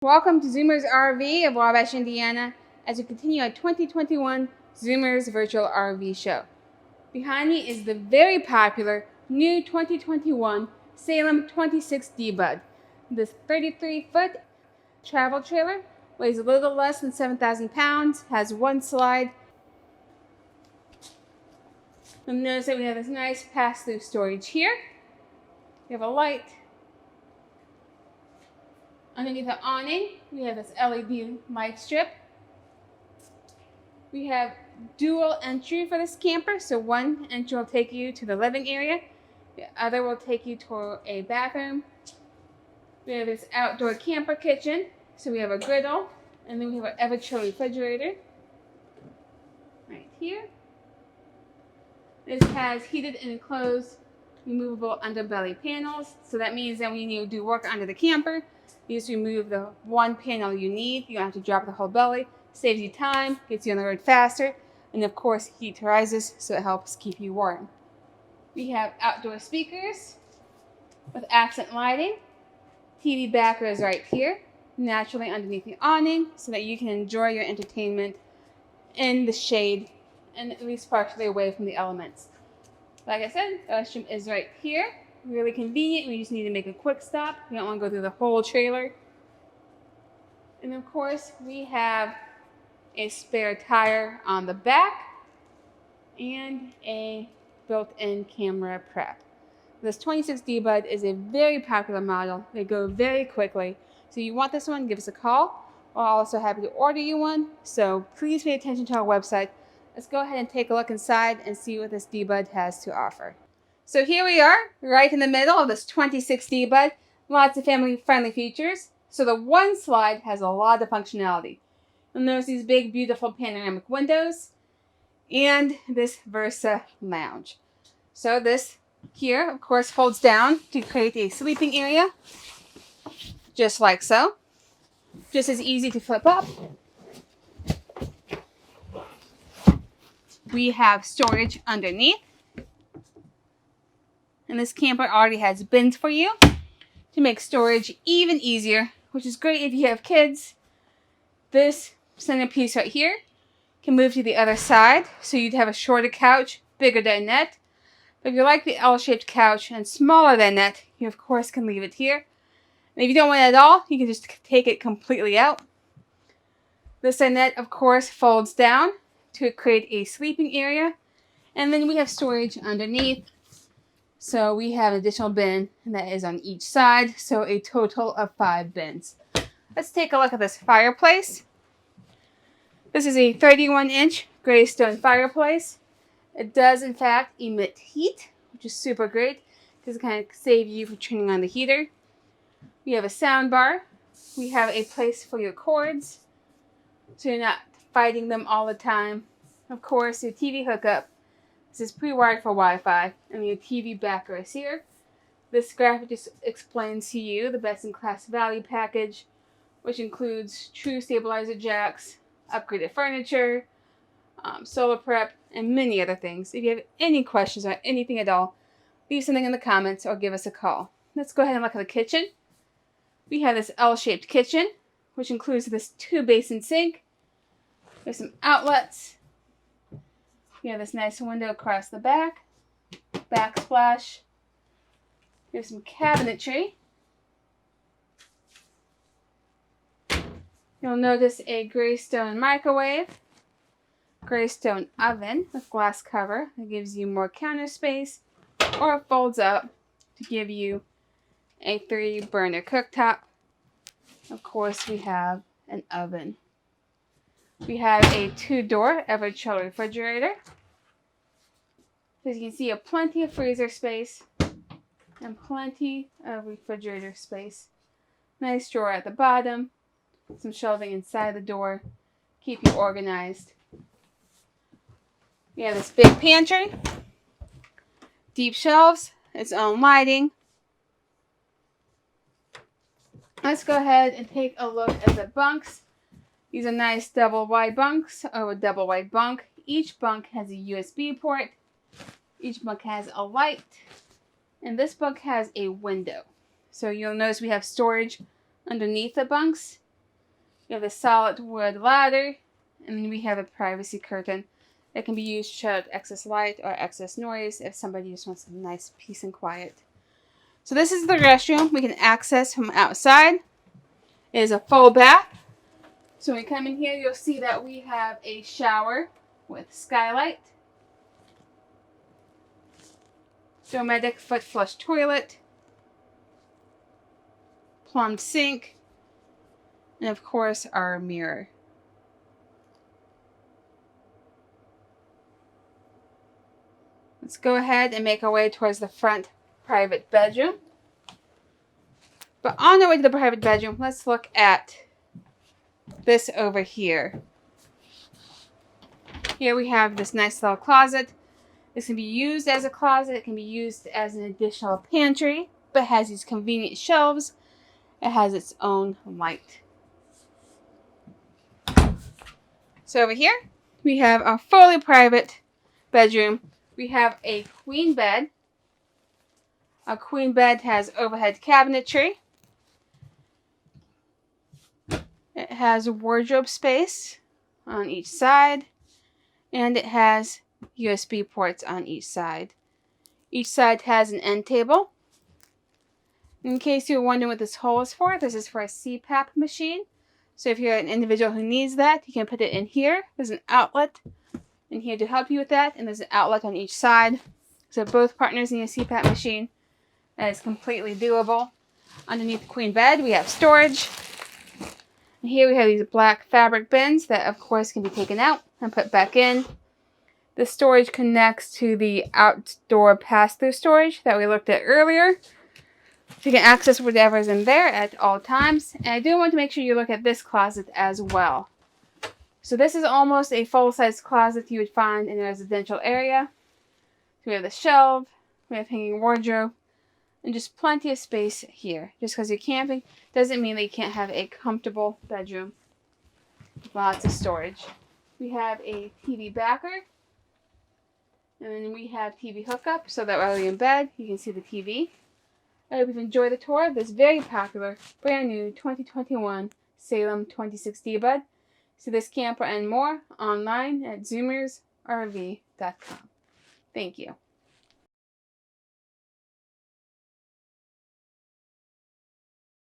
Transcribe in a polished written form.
Welcome to Zoomers RV of Wabash, Indiana, as we continue our 2021 Zoomers Virtual RV Show. Behind me is the very popular new 2021 Salem 26DBUD. This 33-foot travel trailer weighs a little less than 7,000 pounds, has one slide. You'll notice that we have this nice pass-through storage here. We have a light. Underneath the awning, we have this LED light strip. We have dual entry for this camper, so one entry will take you to the living area, the other will take you to a bathroom. We have this outdoor camper kitchen, so we have a griddle, and then we have an ever-chill refrigerator right here. This has heated and enclosed removable underbelly panels, so that means that when you do work under the camper, you just remove the one panel you need. You don't have to drop the whole belly. Saves you time, gets you on the road faster, and of course heat rises, so it helps keep you warm. We have outdoor speakers with accent lighting. TV backer is right here, naturally underneath the awning, so that you can enjoy your entertainment in the shade and at least partially away from the elements. Like I said, the restroom is right here. Really convenient. We just need to make a quick stop. We don't want to go through the whole trailer. And of course, we have a spare tire on the back and a built-in camera prep. This 26DBUD is a very popular model. They go very quickly. So you want this one, give us a call. We're also happy to order you one. So please pay attention to our website. Let's go ahead and take a look inside and see what this DBUD has to offer. So here we are, right in the middle of this 26DBUD. Lots of family-friendly features. So the one slide has a lot of functionality. You'll notice these big, beautiful panoramic windows and this Versa lounge. So this here, of course, folds down to create a sleeping area, just like so. Just as easy to flip up. We have storage underneath. And this camper already has bins for you to make storage even easier, which is great if you have kids. This centerpiece right here can move to the other side, so you'd have a shorter couch, bigger dinette. But if you like the L-shaped couch and smaller dinette, you of course can leave it here. And if you don't want it at all, you can just take it completely out. This dinette, of course, folds down to create a sleeping area. And then we have storage underneath. So we have an additional bin that is on each side, so a total of 5 bins. Let's take a look at this fireplace. This is a 31-inch Graystone Fireplace. It does, in fact, emit heat, which is super great because it kind of saves you from turning on the heater. We have a sound bar. We have a place for your cords, so you're not fighting them all the time. Of course, your TV hookup. This is pre-wired for Wi-Fi, and your TV backer is here. This graphic just explains to you the best-in-class value package, which includes true stabilizer jacks, upgraded furniture, solar prep, and many other things. If you have any questions or anything at all, leave something in the comments or give us a call. Let's go ahead and look at the kitchen. We have this L-shaped kitchen, which includes this 2-basin sink. There's some outlets. We have this nice window across the back. Backsplash. There's some cabinetry. You'll notice a Graystone microwave, Graystone oven with glass cover that gives you more counter space, or it folds up to give you a 3-burner cooktop. Of course, we have an oven. We have a 2-door ever-chill refrigerator. As you can see, you have plenty of freezer space and plenty of refrigerator space. Nice drawer at the bottom. Some shelving inside the door. Keep you organized. We have this big pantry. Deep shelves. Its own lighting. Let's go ahead and take a look at the bunks. These are nice double wide bunks, or a double wide bunk. Each bunk has a USB port. Each bunk has a light. And this bunk has a window. So you'll notice we have storage underneath the bunks. We have a solid wood ladder, and then we have a privacy curtain that can be used to shut out excess light or excess noise if somebody just wants some nice peace and quiet. So this is the restroom we can access from outside. It is a full bath. So when you come in here, you'll see that we have a shower with skylight, Dometic foot flush toilet, plumbed sink, and of course our mirror. Let's go ahead and make our way towards the front private bedroom. But on our way to the private bedroom, let's look at this over here. Here we have this nice little closet. This can be used as a closet. It can be used as an additional pantry, but it has these convenient shelves. It has its own light. So over here, we have our fully private bedroom. We have a queen bed. Our queen bed has overhead cabinetry. It has wardrobe space on each side, and it has USB ports on each side. Each side has an end table. In case you're wondering what this hole is for, this is for a CPAP machine. So if you're an individual who needs that, you can put it in here. There's an outlet in here to help you with that, and there's an outlet on each side. So both partners need a CPAP machine. That is completely doable. Underneath the queen bed, we have storage. And here we have these black fabric bins that, of course, can be taken out and put back in. The storage connects to the outdoor pass-through storage that we looked at earlier. So you can access whatever is in there at all times. And I do want to make sure you look at this closet as well. So this is almost a full-size closet you would find in a residential area. So we have the shelf, we have hanging wardrobe, and just plenty of space here. Just because you're camping doesn't mean that you can't have a comfortable bedroom with lots of storage. We have a TV backer, and then we have TV hookup so that while you're in bed, you can see the TV. I hope you've enjoyed the tour of this very popular, brand new 2021 Salem 26DBUD. See this camper and more online at zoomersrv.com. Thank you.